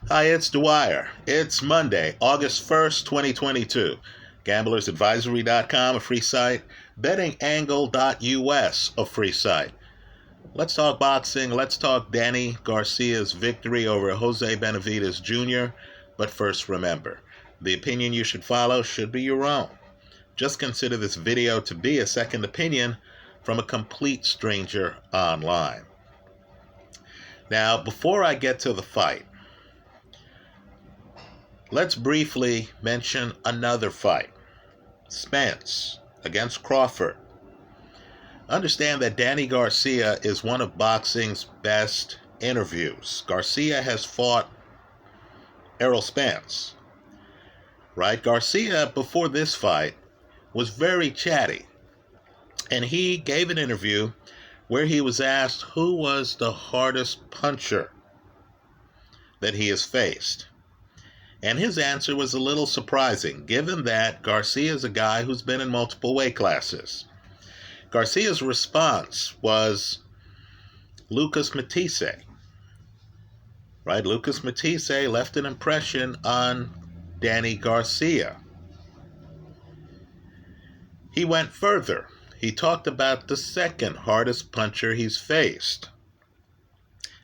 Hi, it's Dwyer. It's Monday, August 1st, 2022. GamblersAdvisory.com, a free site. BettingAngle.us, a free site. Let's talk boxing. Let's talk Danny Garcia's victory over Jose Benavidez Jr. But first, remember, the opinion you should follow should be your own. Just consider this video to be a second opinion from a complete stranger online. Now, before I get to the fight, let's briefly mention another fight. Spence against Crawford. Understand that Danny Garcia is one of boxing's best interviews. Garcia has fought Errol Spence, right? Garcia, before this fight, was very chatty. And he gave an interview where he was asked who was the hardest puncher that he has faced. And his answer was a little surprising, given that Garcia is a guy who's been in multiple weight classes. Garcia's response was Lucas Matisse. Right? Lucas Matisse left an impression on Danny Garcia. He went further. He talked about the second hardest puncher he's faced,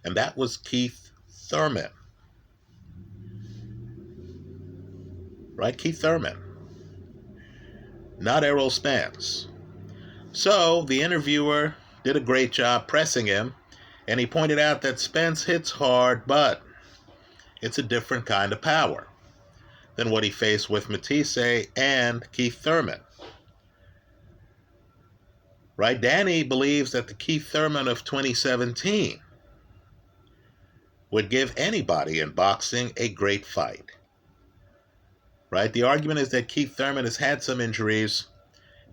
and that was Keith Thurman. Right? Keith Thurman. Not Errol Spence. So the interviewer did a great job pressing him, and he pointed out that Spence hits hard, but it's a different kind of power than what he faced with Matisse and Keith Thurman. Right? Danny believes that the Keith Thurman of 2017 would give anybody in boxing a great fight. Right? The argument is that Keith Thurman has had some injuries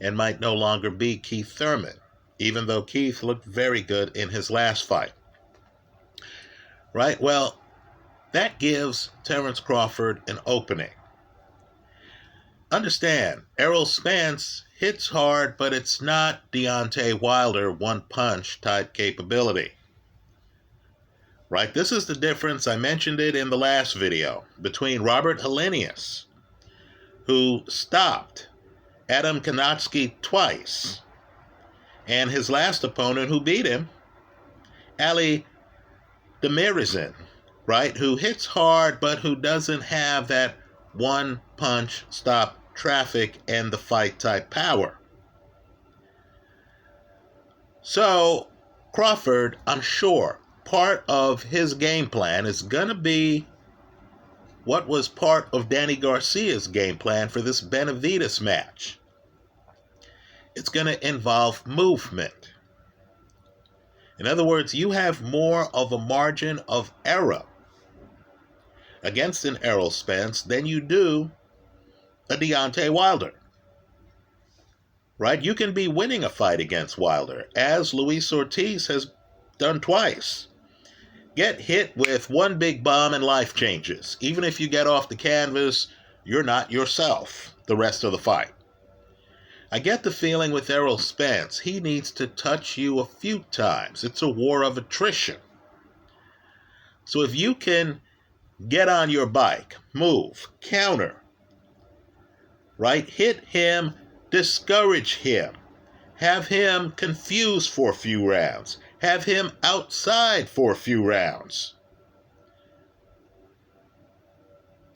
and might no longer be Keith Thurman, even though Keith looked very good in his last fight. Right? Well, that gives Terence Crawford an opening. Understand, Errol Spence hits hard, but it's not Deontay Wilder one-punch type capability. Right? This is the difference, I mentioned it in the last video, between Robert Helenius, who stopped Adam Kownacki twice, and his last opponent who beat him, Ali Demirizin, right, who hits hard but who doesn't have that one punch stop traffic and the fight type power. So Crawford, I'm sure, part of his game plan is going to be what was part of Danny Garcia's game plan for this Benavidez match. It's going to involve movement. In other words, you have more of a margin of error against an Errol Spence than you do a Deontay Wilder. Right? You can be winning a fight against Wilder, as Luis Ortiz has done twice. Get hit with one big bomb and life changes. Even if you get off the canvas, you're not yourself the rest of the fight. I get the feeling with Errol Spence, he needs to touch you a few times. It's a war of attrition. So if you can get on your bike, move, counter, right? Hit him, discourage him, have him confused for a few rounds, have him outside for a few rounds,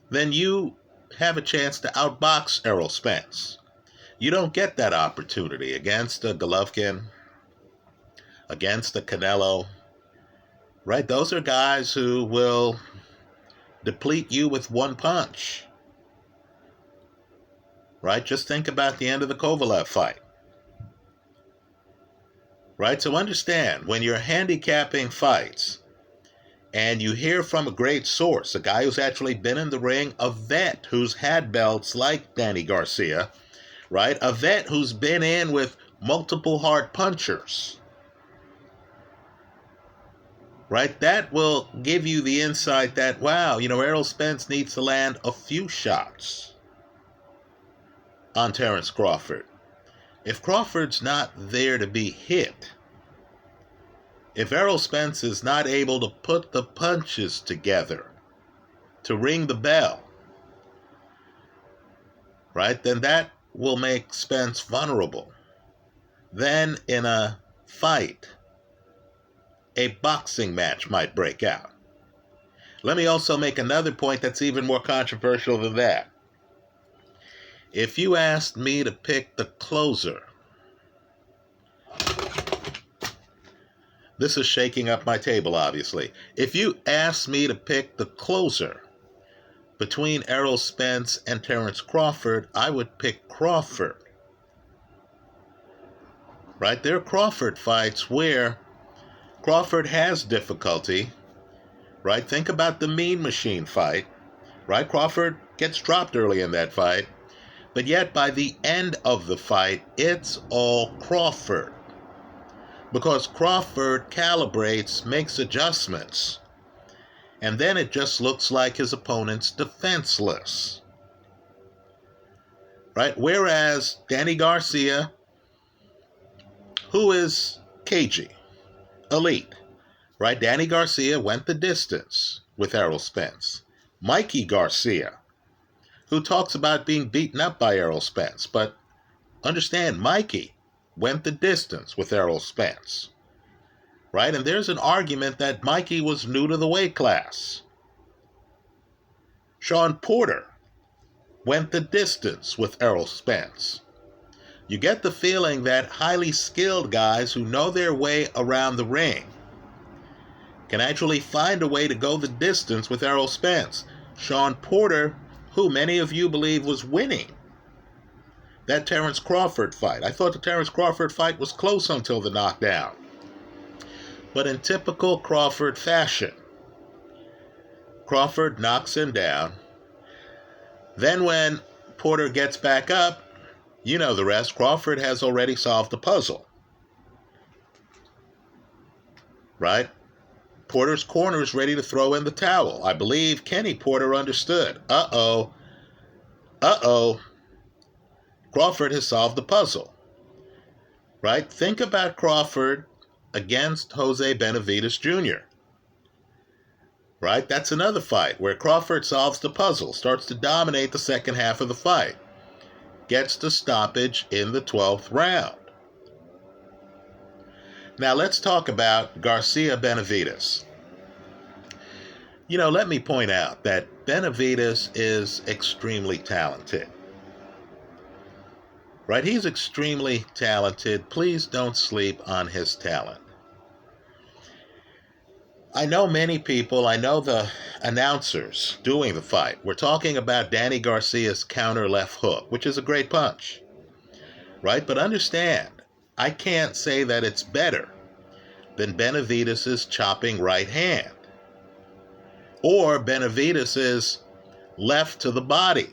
then you have a chance to outbox Errol Spence. You don't get that opportunity against a Golovkin, against a Canelo, right? Those are guys who will deplete you with one punch, right? Just think about the end of the Kovalev fight, right? So understand, when you're handicapping fights and you hear from a great source, a guy who's actually been in the ring, a vet who's had belts like Danny Garcia, right? A vet who's been in with multiple hard punchers, right? That will give you the insight that, wow, Errol Spence needs to land a few shots on Terence Crawford. If Crawford's not there to be hit, if Errol Spence is not able to put the punches together, to ring the bell, right, then that will make Spence vulnerable. Then in a fight, a boxing match might break out. Let me also make another point that's even more controversial than that. If you asked me to pick the closer, this is shaking up my table, obviously. If you asked me to pick the closer between Errol Spence and Terence Crawford, I would pick Crawford. Right? There are Crawford fights where Crawford has difficulty. Right? Think about the Mean Machine fight. Right? Crawford gets dropped early in that fight. But yet by the end of the fight, it's all Crawford. Because Crawford calibrates, makes adjustments, and then it just looks like his opponent's defenseless. Right? Whereas Danny Garcia, who is cagey, elite, right? Danny Garcia went the distance with Errol Spence. Mikey Garcia, who talks about being beaten up by Errol Spence, but understand, Mikey went the distance with Errol Spence, right? And there's an argument that Mikey was new to the weight class. Sean Porter went the distance with Errol Spence. You get the feeling that highly skilled guys who know their way around the ring can actually find a way to go the distance with Errol Spence. Sean Porter, who many of you believe was winning that Terence Crawford fight. I thought the Terence Crawford fight was close until the knockdown. But in typical Crawford fashion, Crawford knocks him down. Then when Porter gets back up, you know the rest. Crawford has already solved the puzzle. Right? Porter's corner is ready to throw in the towel. I believe Kenny Porter understood. Uh-oh. Crawford has solved the puzzle. Right? Think about Crawford against Jose Benavidez Jr. Right? That's another fight where Crawford solves the puzzle, starts to dominate the second half of the fight, gets the stoppage in the 12th round. Now let's talk about Garcia Benavidez. You know, let me point out that Benavidez is extremely talented. Right? He's extremely talented. Please don't sleep on his talent. I know many people, I know the announcers doing the fight, were talking about Danny Garcia's counter left hook, which is a great punch. Right? But understand, I can't say that it's better than Benavidez's chopping right hand or Benavidez's left to the body.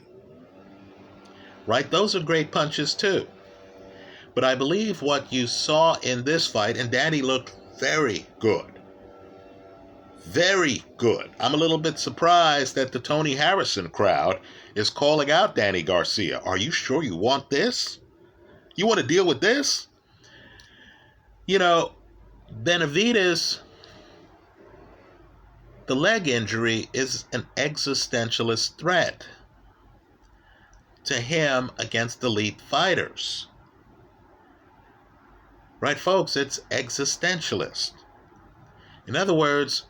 Right? Those are great punches too. But I believe what you saw in this fight, and Danny looked very good. Very good. I'm a little bit surprised that the Tony Harrison crowd is calling out Danny Garcia. Are you sure you want this? You want to deal with this? You know, Benavidez, the leg injury is an existentialist threat to him against elite fighters. Right, folks? It's existentialist. In other words,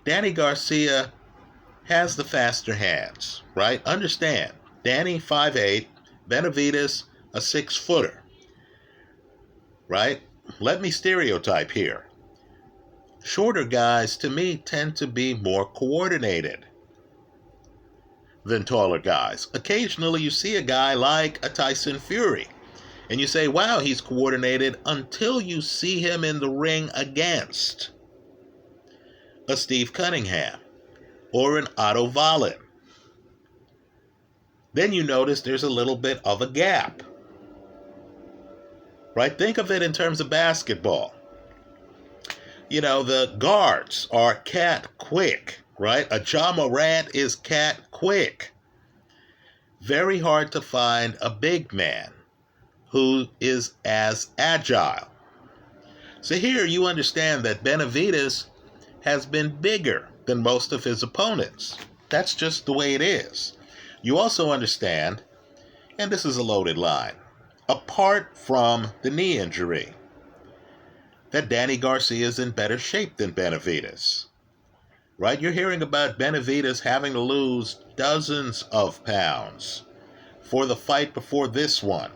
Danny Garcia has the faster hands, right? Understand, Danny 5'8", Benavidez a 6-footer, right? Let me stereotype here. Shorter guys, to me, tend to be more coordinated than taller guys. Occasionally, you see a guy like a Tyson Fury, and you say, wow, he's coordinated, until you see him in the ring against a Steve Cunningham or an Otto Wallin. Then you notice there's a little bit of a gap. Right? Think of it in terms of basketball. You know, the guards are cat quick, right? A Ja Morant is cat quick. Very hard to find a big man who is as agile. So here you understand that Benavidez has been bigger than most of his opponents. That's just the way it is. You also understand, and this is a loaded line, apart from the knee injury, that Danny Garcia is in better shape than Benavidez. Right? You're hearing about Benavidez having to lose dozens of pounds for the fight before this one.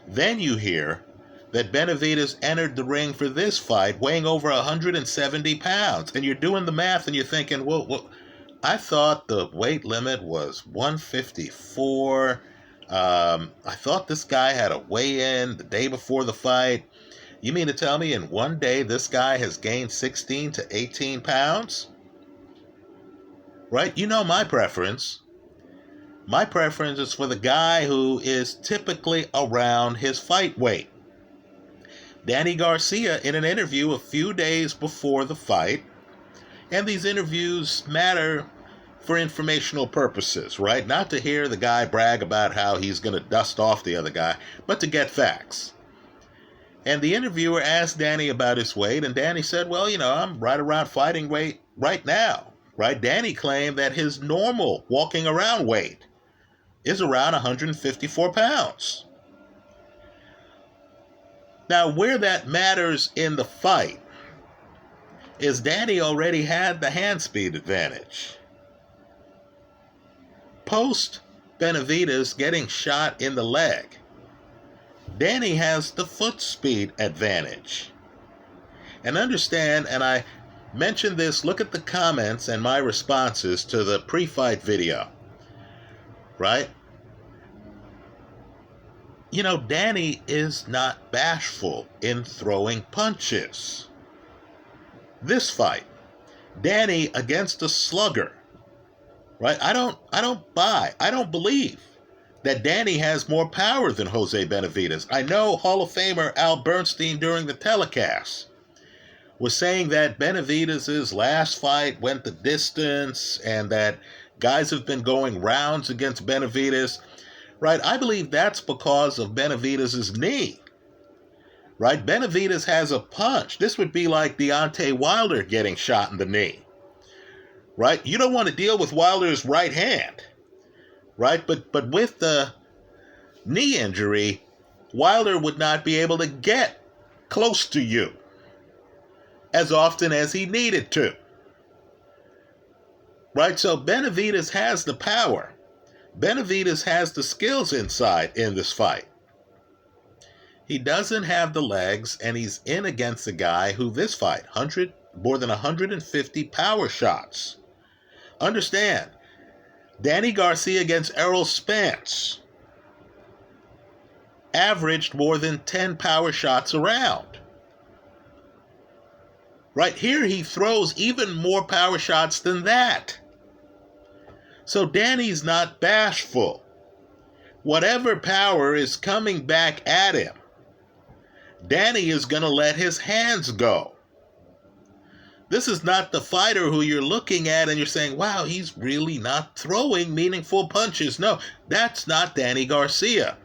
Then you hear that Benavidez entered the ring for this fight weighing over 170 pounds. And you're doing the math and you're thinking, well, I thought the weight limit was 154. I thought this guy had a weigh-in the day before the fight. You mean to tell me in one day this guy has gained 16 to 18 pounds? Right? You know my preference. My preference is for the guy who is typically around his fight weight. Danny Garcia, in an interview a few days before the fight, and these interviews matter for informational purposes, right? Not to hear the guy brag about how he's going to dust off the other guy, but to get facts. And the interviewer asked Danny about his weight, and Danny said, well, I'm right around fighting weight right now, right? Danny claimed that his normal walking around weight is around 154 pounds. Now, where that matters in the fight is Danny already had the hand speed advantage. Post Benavidez getting shot in the leg, Danny has the foot speed advantage. And understand, and I mentioned this, look at the comments and my responses to the pre-fight video, right? Danny is not bashful in throwing punches. This fight, Danny against a slugger, right? I don't believe that Danny has more power than Jose Benavidez. I know Hall of Famer Al Bernstein during the telecast was saying that Benavidez's last fight went the distance and that guys have been going rounds against Benavidez. Right, I believe that's because of Benavidez's knee. Right, Benavidez has a punch. This would be like Deontay Wilder getting shot in the knee. Right, you don't want to deal with Wilder's right hand. Right, but with the knee injury, Wilder would not be able to get close to you as often as he needed to. Right, so Benavidez has the power. Benavidez has the skills inside in this fight. He doesn't have the legs, and he's in against a guy who this fight, more than 150 power shots. Understand, Danny Garcia against Errol Spence averaged more than 10 power shots around. Right here, he throws even more power shots than that. So Danny's not bashful. Whatever power is coming back at him, Danny is going to let his hands go. This is not the fighter who you're looking at and you're saying, wow, he's really not throwing meaningful punches. No, that's not Danny Garcia.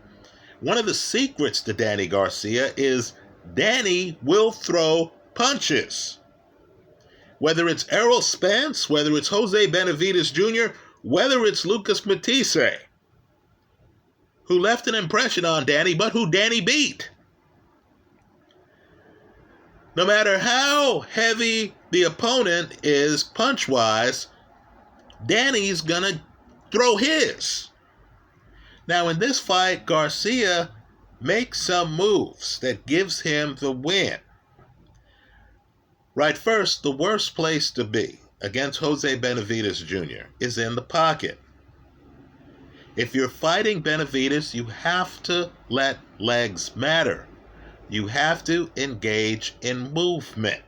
One of the secrets to Danny Garcia is Danny will throw punches. Whether it's Errol Spence, whether it's Jose Benavidez Jr., whether it's Lucas Matisse, who left an impression on Danny, but who Danny beat. No matter how heavy the opponent is punch-wise, Danny's going to throw his. Now, in this fight, Garcia makes some moves that gives him the win. Right, first, the worst place to be against Jose Benavidez Jr. is in the pocket. If you're fighting Benavidez, you have to let legs matter. You have to engage in movement.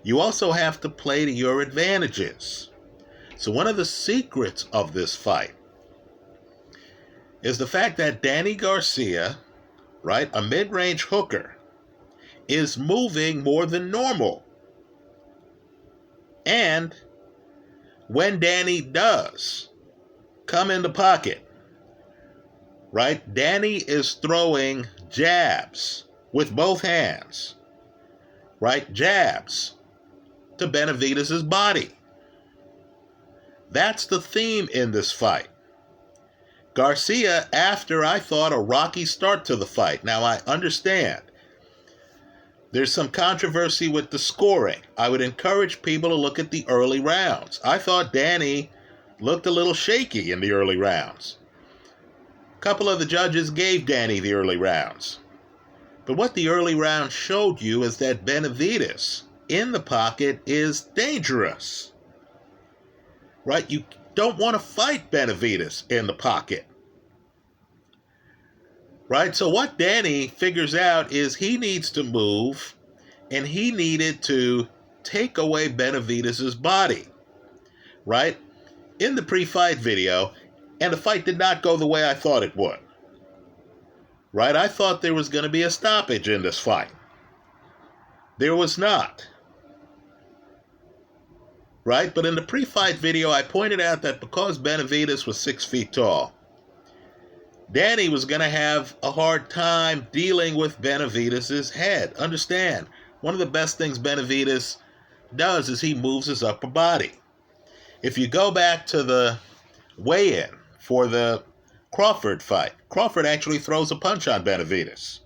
You also have to play to your advantages. So one of the secrets of this fight is the fact that Danny Garcia, right, a mid-range hooker, is moving more than normal. And when Danny does come in the pocket, right, Danny is throwing jabs with both hands, right, jabs to Benavidez's body. That's the theme in this fight. Garcia, after I thought a rocky start to the fight. Now I understand there's some controversy with the scoring. I would encourage people to look at the early rounds. I thought Danny looked a little shaky in the early rounds. A couple of the judges gave Danny the early rounds. But what the early rounds showed you is that Benavidez in the pocket is dangerous. Right? You don't want to fight Benavidez in the pocket. Right? So what Danny figures out is he needs to move, and he needed to take away Benavidez's body. Right? In the pre-fight video, and the fight did not go the way I thought it would. Right? I thought there was going to be a stoppage in this fight. There was not. Right? But in the pre-fight video, I pointed out that because Benavidez was 6 feet tall, Danny was going to have a hard time dealing with Benavidez's head. Understand, one of the best things Benavidez does is he moves his upper body. If you go back to the weigh-in for the Crawford fight, Crawford actually throws a punch on Benavidez.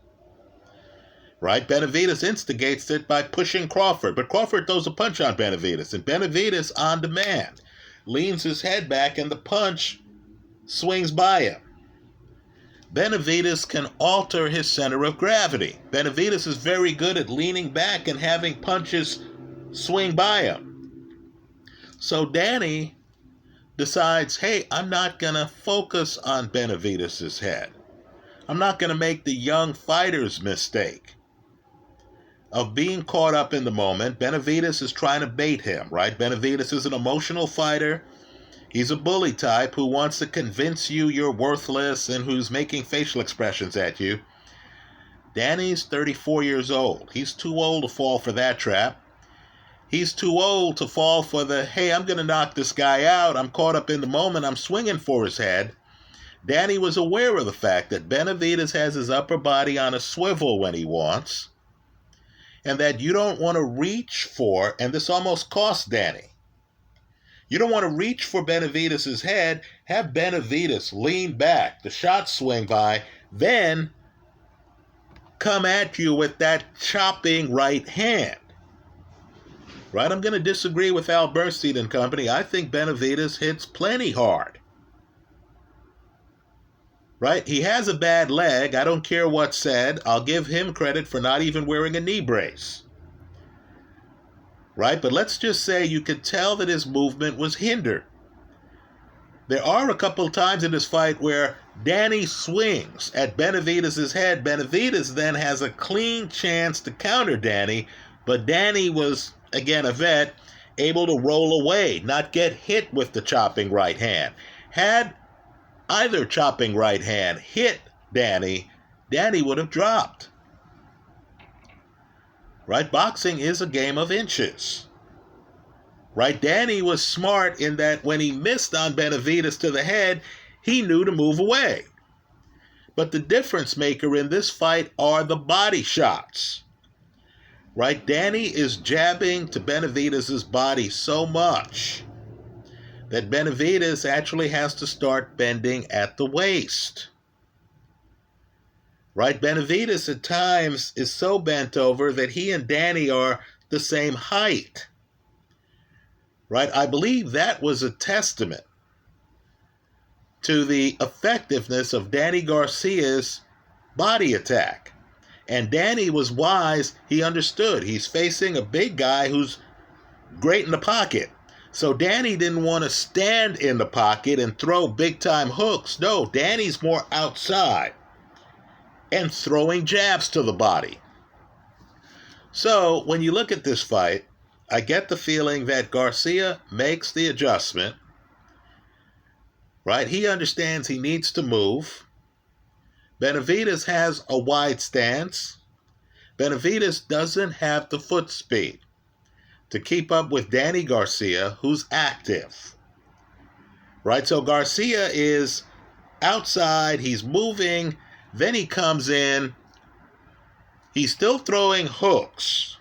Right? Benavidez instigates it by pushing Crawford, but Crawford throws a punch on Benavidez, and Benavidez, on demand, leans his head back and the punch swings by him. Benavidez can alter his center of gravity. Benavidez is very good at leaning back and having punches swing by him. So Danny decides, hey, I'm not going to focus on Benavidez's head. I'm not going to make the young fighter's mistake of being caught up in the moment. Benavidez is trying to bait him, right? Benavidez is an emotional fighter. He's a bully type who wants to convince you you're worthless and who's making facial expressions at you. Danny's 34 years old. He's too old to fall for that trap. He's too old to fall for the, hey, I'm going to knock this guy out. I'm caught up in the moment. I'm swinging for his head. Danny was aware of the fact that Benavidez has his upper body on a swivel when he wants, and that you don't want to reach for, and this almost cost Danny, you don't want to reach for Benavidez's head, have Benavidez lean back, the shot swing by, then come at you with that chopping right hand. Right? I'm going to disagree with Al Bernstein and company. I think Benavidez hits plenty hard. Right? He has a bad leg. I don't care what's said. I'll give him credit for not even wearing a knee brace. Right? But let's just say you could tell that his movement was hindered. There are a couple times in this fight where Danny swings at Benavidez's head. Benavidez then has a clean chance to counter Danny, but Danny was, again, a vet, able to roll away, not get hit with the chopping right hand. Had either chopping right hand hit Danny, Danny would have dropped. Right? Boxing is a game of inches. Right? Danny was smart in that when he missed on Benavidez to the head, he knew to move away. But the difference maker in this fight are the body shots. Right? Danny is jabbing to Benavidez's body so much that Benavidez actually has to start bending at the waist. Right? Benavidez at times is so bent over that he and Danny are the same height. Right? I believe that was a testament to the effectiveness of Danny Garcia's body attack. And Danny was wise. He understood. He's facing a big guy who's great in the pocket. So Danny didn't want to stand in the pocket and throw big-time hooks. No, Danny's more outside and throwing jabs to the body. So when you look at this fight, I get the feeling that Garcia makes the adjustment. Right? He understands he needs to move. Benavidez has a wide stance. Benavidez doesn't have the foot speed to keep up with Danny Garcia, who's active. Right? So Garcia is outside, he's moving, then he comes in, he's still throwing hooks.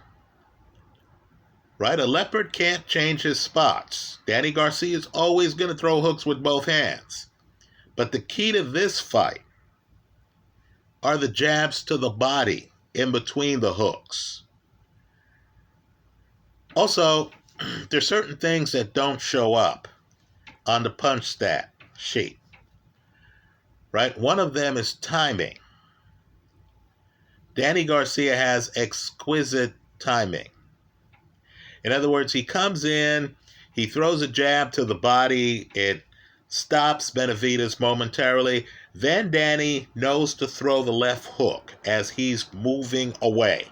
right? A leopard can't change his spots. Danny Garcia is always going to throw hooks with both hands. But the key to this fight are the jabs to the body in between the hooks. Also, there's certain things that don't show up on the punch stat sheet, right? One of them is timing. Danny Garcia has exquisite timing. In other words, he comes in, he throws a jab to the body, it stops Benavidez momentarily. Then Danny knows to throw the left hook as he's moving away.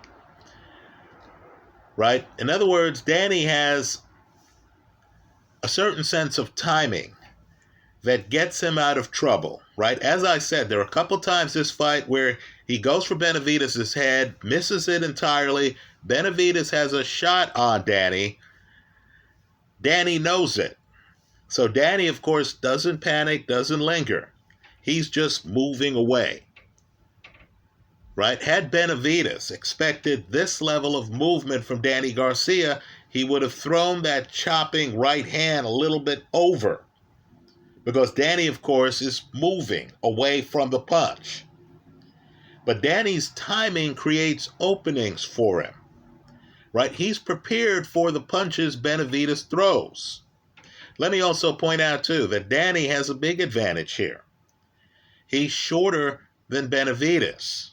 Right? In other words, Danny has a certain sense of timing that gets him out of trouble, right? As I said, there are a couple times this fight where he goes for Benavidez' head, misses it entirely. Benavidez has a shot on Danny. Danny knows it. So Danny, of course, doesn't panic, doesn't linger. He's just moving away. Right? Had Benavidez expected this level of movement from Danny Garcia, he would have thrown that chopping right hand a little bit over. Because Danny, of course, is moving away from the punch. But Danny's timing creates openings for him. Right? He's prepared for the punches Benavidez throws. Let me also point out, too, that Danny has a big advantage here. He's shorter than Benavidez.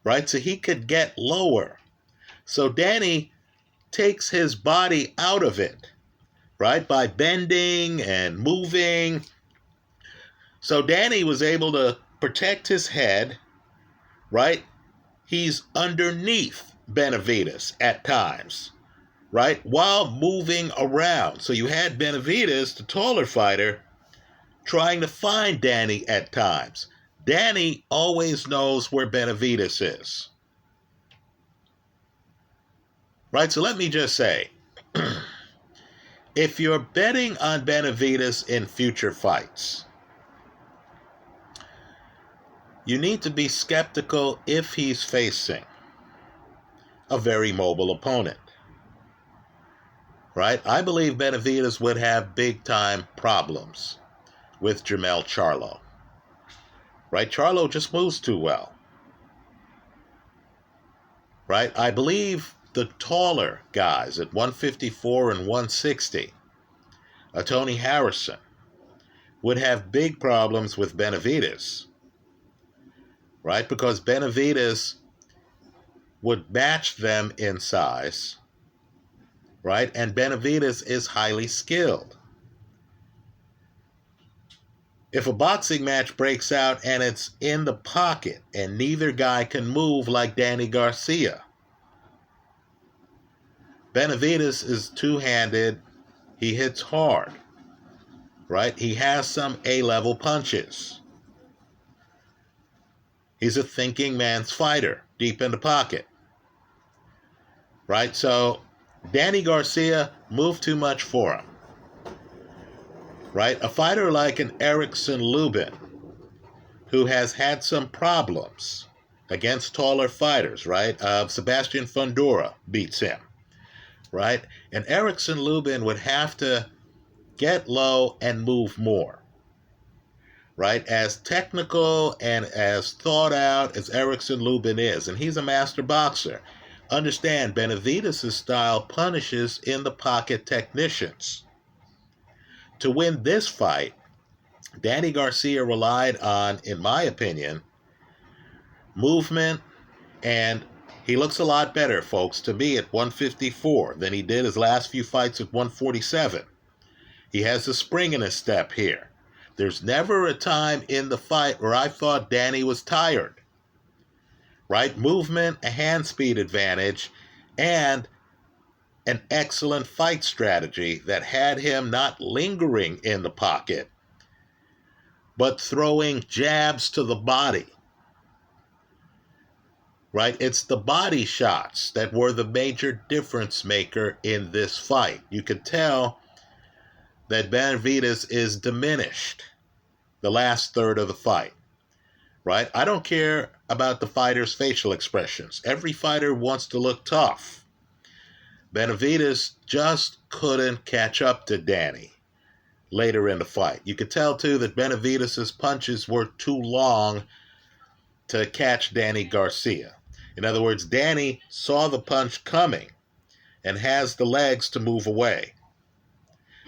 Right? So he could get lower. So Danny takes his body out of it, right? By bending and moving. So Danny was able to protect his head, right? He's underneath Benavidez at times, right? While moving around. So you had Benavidez, the taller fighter, trying to find Danny at times. Danny always knows where Benavidez is. Right, so let me just say, if you're betting on Benavidez in future fights, you need to be skeptical if he's facing a very mobile opponent. Right, I believe Benavidez would have big-time problems with Jermell Charlo. Right? Charlo just moves too well. Right? I believe the taller guys at 154 and 160, Tony Harrison, would have big problems with Benavidez. Right? Because Benavidez would match them in size. Right? And Benavidez is highly skilled. If a boxing match breaks out and it's in the pocket and neither guy can move like Danny Garcia, Benavidez is two-handed. He hits hard, right? He has some A-level punches. He's a thinking man's fighter, deep in the pocket, right? So Danny Garcia moved too much for him. Right? A fighter like an Erickson Lubin, who has had some problems against taller fighters, right? Sebastian Fundora beats him, right? And Erickson Lubin would have to get low and move more, right? As technical and as thought out as Erickson Lubin is, and he's a master boxer, understand Benavidez' style punishes in the pocket technicians. To win this fight, Danny Garcia relied on, in my opinion, movement, and he looks a lot better, folks, to me at 154 than he did his last few fights at 147. He has a spring in his step here. There's never a time in the fight where I thought Danny was tired. Right? Movement, a hand speed advantage, and an excellent fight strategy that had him not lingering in the pocket, but throwing jabs to the body. Right? It's the body shots that were the major difference maker in this fight. You could tell that Benavidez is diminished the last third of the fight. Right? I don't care about the fighter's facial expressions. Every fighter wants to look tough. Benavidez just couldn't catch up to Danny later in the fight. You could tell, too, that Benavidez's punches were too long to catch Danny Garcia. In other words, Danny saw the punch coming and has the legs to move away.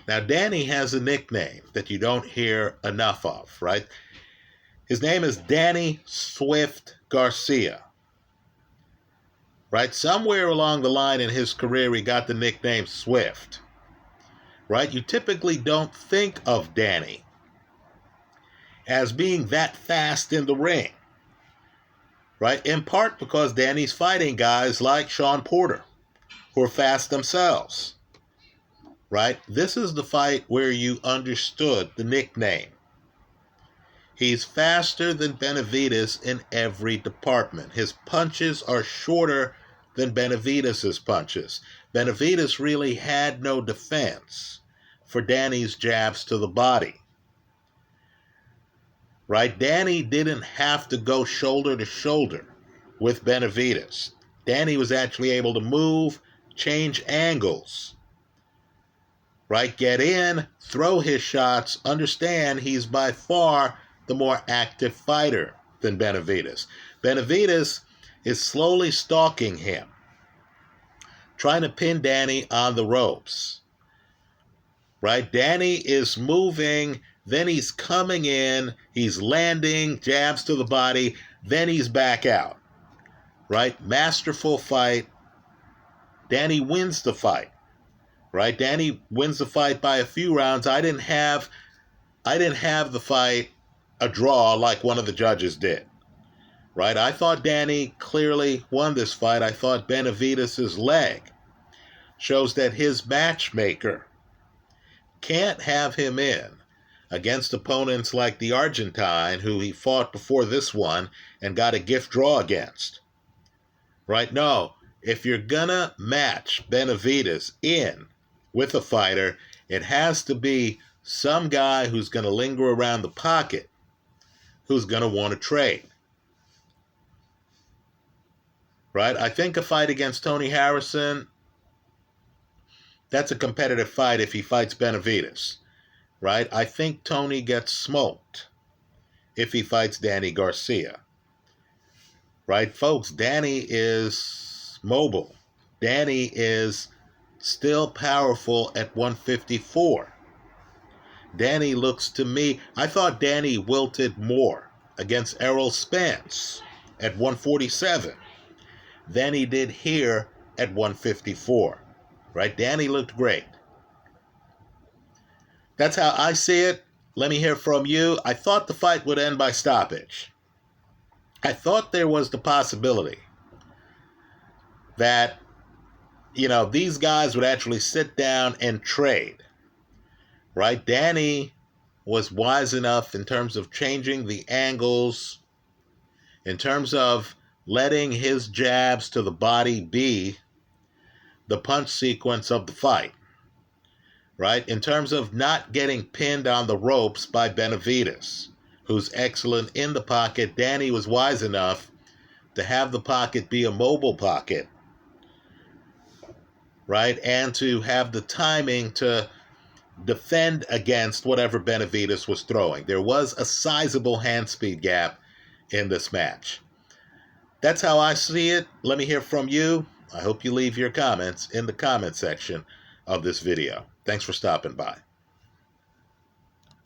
Now, Danny has a nickname that you don't hear enough of, right? His name is Danny Swift Garcia, right? Somewhere along the line in his career, he got the nickname Swift, right? You typically don't think of Danny as being that fast in the ring, right? In part because Danny's fighting guys like Sean Porter, who are fast themselves, right? This is the fight where you understood the nickname. He's faster than Benavidez in every department. His punches are shorter than Benavidez's punches. Benavidez really had no defense for Danny's jabs to the body, right? Danny didn't have to go shoulder to shoulder with Benavidez. Danny was actually able to move, change angles, right? Get in, throw his shots. Understand he's by far the more active fighter than Benavidez. Benavidez is slowly stalking him, trying to pin Danny on the ropes, right? Danny is moving, then he's coming in, he's landing, jabs to the body, then he's back out, right? Masterful fight. Danny wins the fight, right? Danny wins the fight by a few rounds. I didn't have the fight a draw like one of the judges did, right? I thought Danny clearly won this fight. I thought Benavidez's leg shows that his matchmaker can't have him in against opponents like the Argentine, who he fought before this one and got a gift draw against, right? No, if you're gonna match Benavidez in with a fighter, it has to be some guy who's gonna linger around the pocket, who's going to want to trade, right? I think a fight against Tony Harrison, that's a competitive fight if he fights Benavidez, right? I think Tony gets smoked if he fights Danny Garcia, right? Folks, Danny is mobile. Danny is still powerful at 154. Danny looks to me, I thought Danny wilted more against Errol Spence at 147 than he did here at 154, right? Danny looked great. That's how I see it. Let me hear from you. I thought the fight would end by stoppage. I thought there was the possibility that, these guys would actually sit down and trade, right? Danny was wise enough in terms of changing the angles, in terms of letting his jabs to the body be the punch sequence of the fight, right? In terms of not getting pinned on the ropes by Benavidez, who's excellent in the pocket. Danny was wise enough to have the pocket be a mobile pocket, right? And to have the timing to defend against whatever Benavidez was throwing. There was a sizable hand speed gap in this match. That's how I see it. Let me hear from you. I hope you leave your comments in the comment section of this video. Thanks for stopping by.